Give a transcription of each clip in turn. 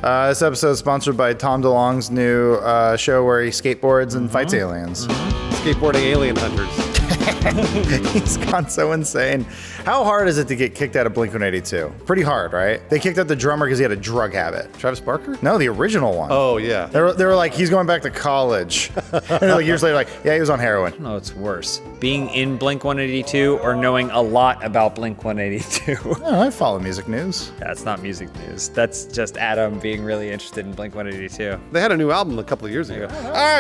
This episode is sponsored by Tom DeLonge's new show where he skateboards and fights aliens. Skateboarding alien hunters. He's gone so insane. How hard is it to get kicked out of Blink-182? Pretty hard, right? They kicked out the drummer because he had a drug habit. Travis Barker? No, the original one. Oh, yeah. They were like, he's going back to college. And like years later, like, yeah, he was on heroin. No, it's worse. Being in Blink-182 or knowing a lot about Blink-182. Oh, I follow music news. That's not music news. That's just Adam being really interested in Blink-182. They had a new album a couple of years ago.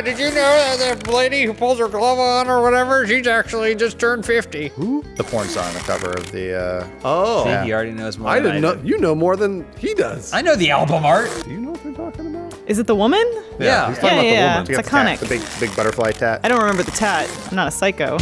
Did you know that the lady who pulls her glove on or whatever, she's actually just turned 50? Who? The porn star on the cover of the... Oh. See, Yeah. he already knows more I than didn't know. You know more than he does. I know the album art. Do you know what they're talking about? Is it the woman? Yeah. He's talking about the woman. You got It's the tat, iconic. the big butterfly tat. I don't remember the tat. I'm not a psycho.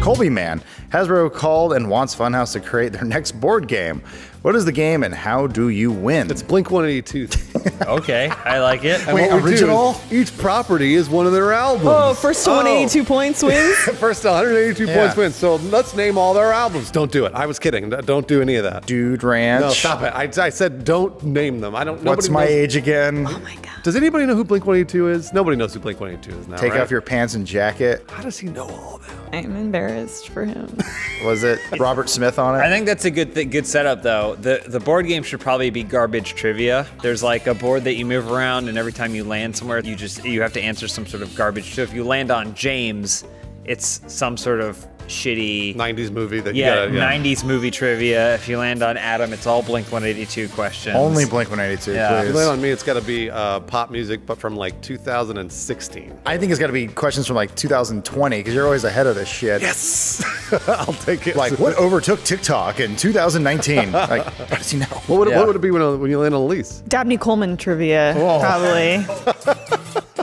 Colby Man. Hasbro called and wants Funhaus to create their next board game. What is the game and how do you win? It's Blink-182. Okay, I like it. And Wait, what we do original? is each property is one of their albums. Oh, first to 182 points wins? First to 182 Yeah. points wins. So let's name all their albums. Don't do it. I was kidding. Don't do any of that. Dude Ranch. No, stop it. I said don't name them. I don't. What's nobody my knows. age again? Oh my god. Does anybody know who Blink-182 is? Nobody knows who Blink-182 is now, Take right? off your pants and jacket. How does he know all of that? I'm embarrassed for him. Was it Robert Smith on it? I think that's a good setup though. The board game should probably be garbage trivia. There's like a board that you move around, and every time you land somewhere, you have to answer some sort of garbage. So if you land on James, it's some sort of shitty 90s movie that yeah, you gotta, 90s movie trivia. If you land on Adam, it's all Blink-182 questions. Only Blink-182, Yeah. If you please. land on me, it's got to be pop music, but from like 2016. I think it's got to be questions from like 2020 because you're always ahead of this shit. Yes, I'll take it. Like, what overtook TikTok in 2019? Like, how does he know? What would, Yeah. what would it be when you land on Elise? Dabney Coleman trivia, Whoa. probably.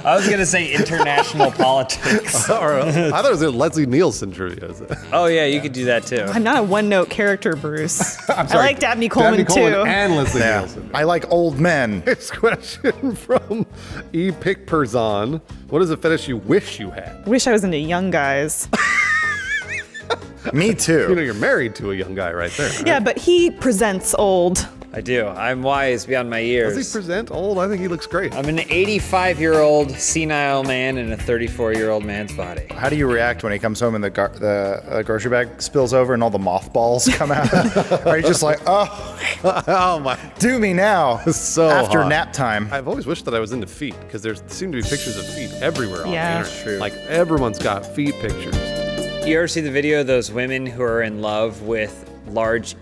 I was gonna say international politics. Or, I thought it was a Leslie Nielsen trivia. Oh yeah, you could do that too. I'm not a one-note character, Bruce. I'm I sorry, like Dabney Coleman, Dabney Coleman too. and Leslie Yeah. Nielsen. I like old men. Next question from E. Pickperzon. What is a fetish you wish you had? Wish I was into young guys. Me too. You know, you're married to a young guy right there. Right? Yeah, but he presents old. I do. I'm wise beyond my years. Does he present old? I think he looks great. I'm an 85-year-old senile man in a 34-year-old man's body. How do you react when he comes home and the grocery bag spills over and all the mothballs come out? Are you just like, oh, Oh my! do me now? So after hot. nap time. I've always wished that I was into feet because there seem to be pictures of feet everywhere on Yeah. the internet. Like everyone's got feet pictures. You ever see the video of those women who are in love with large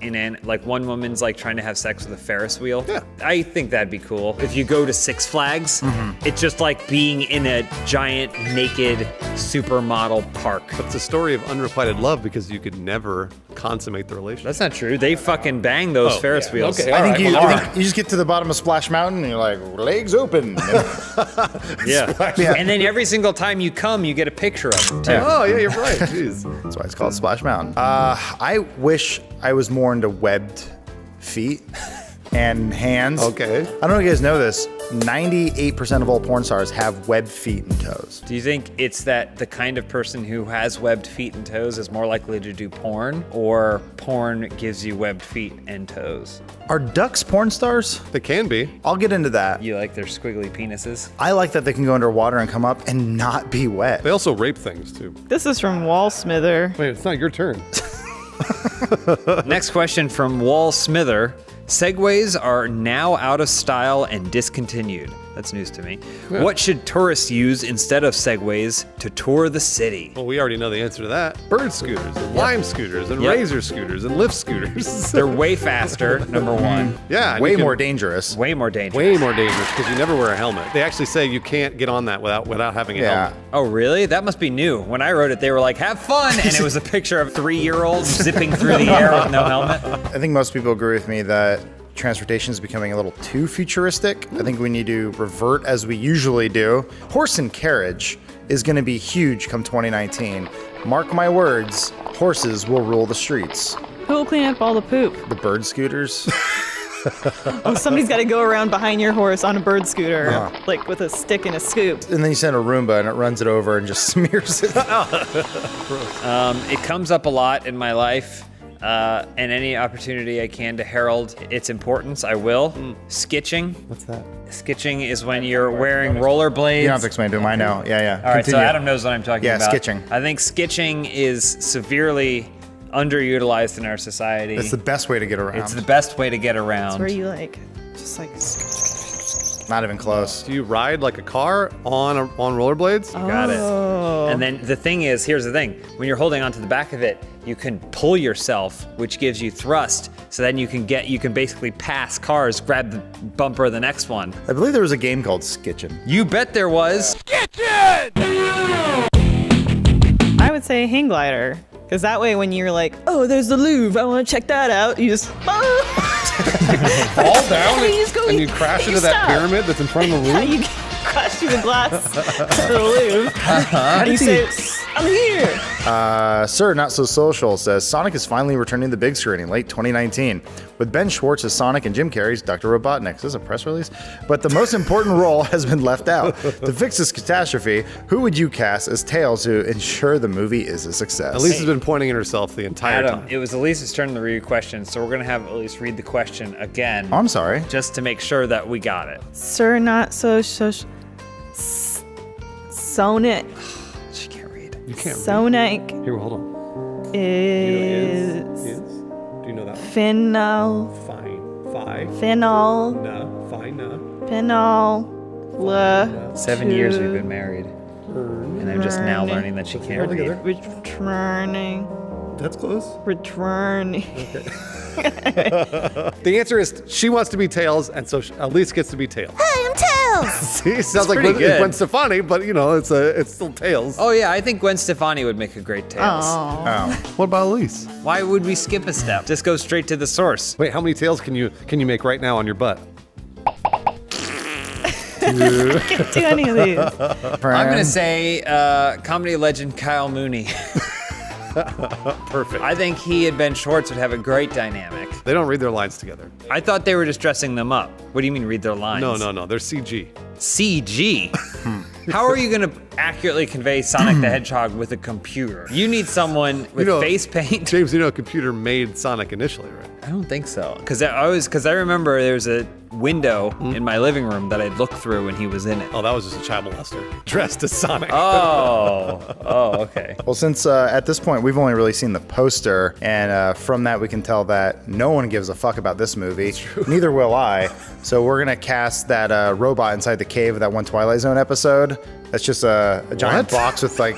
like one woman's like trying to have sex with a Ferris wheel? Yeah. I think that'd be cool. If you go to Six Flags, it's just like being in a giant naked supermodel park. But it's a story of unrequited love because you could never consummate the relationship. That's not true. They fucking bang those Ferris yeah. wheels. Okay. I think, All right, I think you just get to the bottom of Splash Mountain and you're like, legs open. Yeah. Yeah. And then every single time you come, you get a picture of them too. Yeah. Oh yeah, you're right. Jeez. That's why it's called Splash Mountain. I wish I was more into webbed feet and hands. Okay. I don't know if you guys know this. 98% of all porn stars have webbed feet and toes. Do you think it's that the kind of person who has webbed feet and toes is more likely to do porn, or porn gives you webbed feet and toes? Are ducks porn stars? They can be. I'll get into that. You like their squiggly penises? I like that they can go underwater and come up and not be wet. They also rape things too. This is from Wall Smither. Wait, it's not your turn. Next question from Wall Smither. Segways are now out of style and discontinued. That's news to me. Yeah. What should tourists use instead of segways to tour the city? Well, we already know the answer to that. Bird scooters and lime scooters and Yep. razor scooters and lift scooters. They're way faster, number one. yeah, and Way you can- more dangerous. Way more dangerous. Way more dangerous because you never wear a helmet. They actually say you can't get on that without having a Yeah. helmet. Oh, really? That must be new. When I wrote it, they were like, have fun. And it was a picture of 3-year-olds zipping through the air with no helmet. I think most people agree with me that transportation is becoming a little too futuristic. I think we need to revert as we usually do. Horse and carriage is going to be huge come 2019. Mark my words, horses will rule the streets. Who will clean up all the poop? The bird scooters. Oh, somebody's got to go around behind your horse on a bird scooter, like with a stick and a scoop. And then you send a Roomba and it runs it over and just smears it. It comes up a lot in my life. And any opportunity I can to herald its importance, I will. Skitching. What's that? Skitching is when you're wearing rollerblades. You don't have to explain to him. I know. Yeah. All right, so Continue. Adam knows what I'm talking Yeah, about. skitching. I think skitching is severely underutilized in our society. It's the best way to get around. It's the best way to get around. Where you like, just like. Not even close. Do you ride like a car on rollerblades? Got it. Oh. And then the thing is, here's the thing. When you're holding onto the back of it, you can pull yourself, which gives you thrust. So then you can basically pass cars, grab the bumper of the next one. I believe there was a game called Skitchin'. You bet there was. I would say hang glider. Because that way when you're like, oh, there's the Louvre, I want to check that out, you just, Fall down You just go- and you crash you into that stop. pyramid that's in front of the Yeah, Louvre? you crash through the glass to the Louvre. And you say, I'm here. Sir Not So Social says Sonic is finally returning to the big screen in late 2019 with Ben Schwartz as Sonic and Jim Carrey's Dr. Robotnik. Is this a press release? But the most important role has been left out. To fix this catastrophe, who would you cast as Tails to ensure the movie is a success? Elise has been pointing at herself the entire Adam, time. it was Elise's turn to read questions, so we're going to have Elise read the question again. Oh, I'm sorry. Just to make sure that we got it. Sir, not so shush. Sonic. She can't read. You can't. Sonic Here, hold on. is Do you know that one? Phenol. Phenol. Phenol. 7 years we've been married. And I'm just now learning that she can't read. Returning. That's close. Returning. The answer is she wants to be Tails, and so Elise gets to be Tails. Hey, I'm Tails. See, sounds like pretty good. Gwen Stefani, but you know, it's still Tails. Oh yeah, I think Gwen Stefani would make a great Tails. Oh. What about Elise? Why would we skip a step? Just go straight to the source. Wait, how many tails can you make right now on your butt? Can't do any of these. I'm gonna say comedy legend Kyle Mooney. Perfect. I think he and Ben Schwartz would have a great dynamic. They don't read their lines together. I thought they were just dressing them up. What do you mean read their lines? No, they're CG. CG. How are you going to accurately convey Sonic the Hedgehog with a computer? You need someone with face paint. James, you know a computer made Sonic initially, right? I don't think so. Because I remember there was a window in my living room that I'd look through when he was in it. Oh, that was just a child molester dressed as Sonic. Oh, okay. Well, since at this point we've only really seen the poster, and from that we can tell that no one gives a fuck about this movie. Neither will I. So we're gonna cast that robot inside the cave of that one Twilight Zone episode. That's just a giant What? box with like.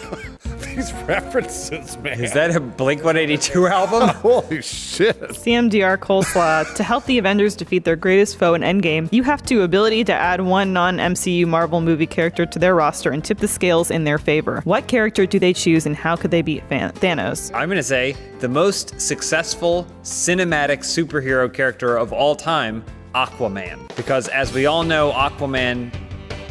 These references, man. Is that a Blink-182 album? Holy shit. CMDR Coleslaw. To help the Avengers defeat their greatest foe in Endgame, you have the ability to add one non-MCU Marvel movie character to their roster and tip the scales in their favor. What character do they choose and how could they beat Thanos? I'm going to say the most successful cinematic superhero character of all time, Aquaman. Because as we all know, Aquaman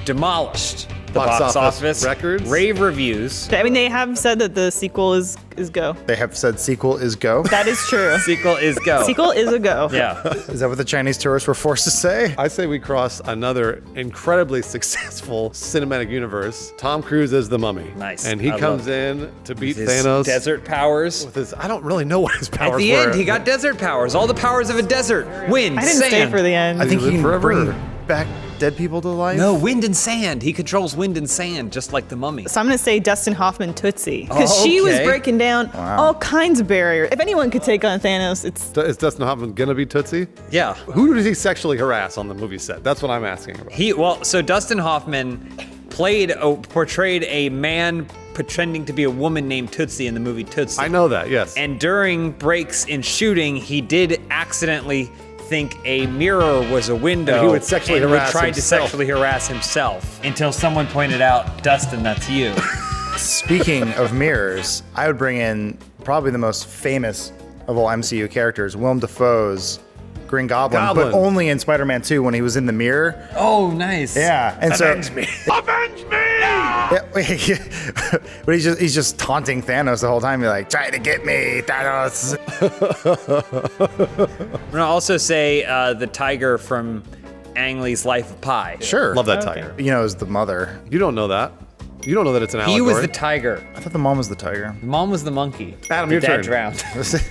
demolished the box office records. Rave reviews. I mean, they have said that the sequel is go. They have said sequel is go. That is true. Sequel is go. Sequel is a go. Yeah. Is that what the Chinese tourists were forced to say? I say we cross another incredibly successful cinematic universe. Tom Cruise is the Mummy. Nice. And he I comes love in to beat His Thanos. desert powers. With his, I don't really know what his powers At the were. end, he got desert powers. All the powers of a desert. Wind, I didn't sand. stay for the end. I think live he can forever. bring back dead people to life. No, wind and sand. He controls wind and sand, just like the mummy. So I'm going to say Dustin Hoffman Tootsie. Because Oh, she was okay. breaking down all kinds of barriers. If anyone could take on Thanos, it's... Is Dustin Hoffman gonna be Tootsie? Yeah. Who did he sexually harass on the movie set? That's what I'm asking about. So Dustin Hoffman portrayed a man pretending to be a woman named Tootsie in the movie Tootsie. I know that, yes. And during breaks in shooting, he did accidentally think a mirror was a window. And he would sexually harass tried to himself. sexually harass himself until someone pointed out, Dustin, that's you. Speaking of mirrors, I would bring in probably the most famous of all MCU characters, Willem Dafoe's Green Goblin, but only in Spider-Man 2 when he was in the mirror. Oh, nice. Yeah, and Avenge me. Avenge me! Yeah, but he's just taunting Thanos the whole time. You're like, try to get me, Thanos. I'm gonna also say the tiger from Ang Lee's Life of Pi. Sure. Love that tiger. You know, as the mother. You don't know that. You don't know that it's an allegory. He was the tiger. I thought the mom was the tiger. The mom was the monkey. Adam, The your dad turn. drowned.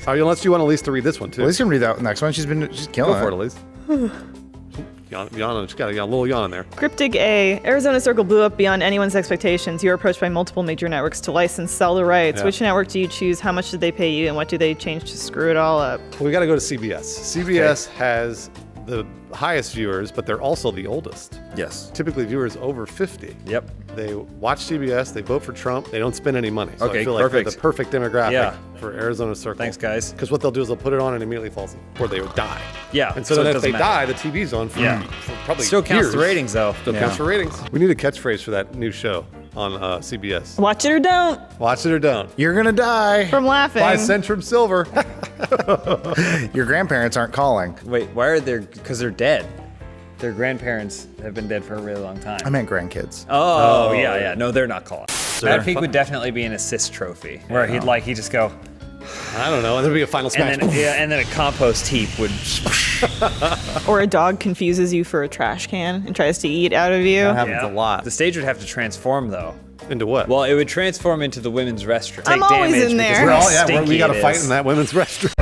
Unless you want Elise to read this one too. Elise can read that next one. She's killing Go for it, it. Elise. Yawn. She's got a little yawn in there. Cryptic A. Arizona Circle blew up beyond anyone's expectations. You were approached by multiple major networks to license, sell the rights. Yeah. Which network do you choose? How much did they pay you? And what do they change to screw it all up? We got to go to CBS. CBS has the highest viewers, but they're also the oldest. Yes. Typically viewers over 50. Yep. They watch CBS, they vote for Trump, they don't spend any money. So Okay, I feel like they're perfect. the perfect demographic Yeah. for Arizona Circle. Thanks, guys. Because what they'll do is they'll put it on and immediately falls or they would die. Yeah, And so, so it then if doesn't they matter. die, the TV's on for, Yeah. for probably Still counts years. the ratings, though. Still counts for ratings. We need a catchphrase for that new show on CBS. Watch it or don't. Watch it or don't. You're gonna die. From laughing. Buy Centrum Silver. Your grandparents aren't calling. Wait, why are they? Because they're dead. Their grandparents have been dead for a really long time. I meant grandkids. Oh, yeah. No, they're not calling. Mad Pig would definitely be an assist trophy, where he'd just go, I don't know. And there'll be a final smash. and then a compost heap would. Or a dog confuses you for a trash can and tries to eat out of you. That happens a lot. The stage would have to transform though. Into what? Well, it would transform into the women's restroom. I'm Take always damage in because there. of how we stinky got to it fight is. in that women's restroom.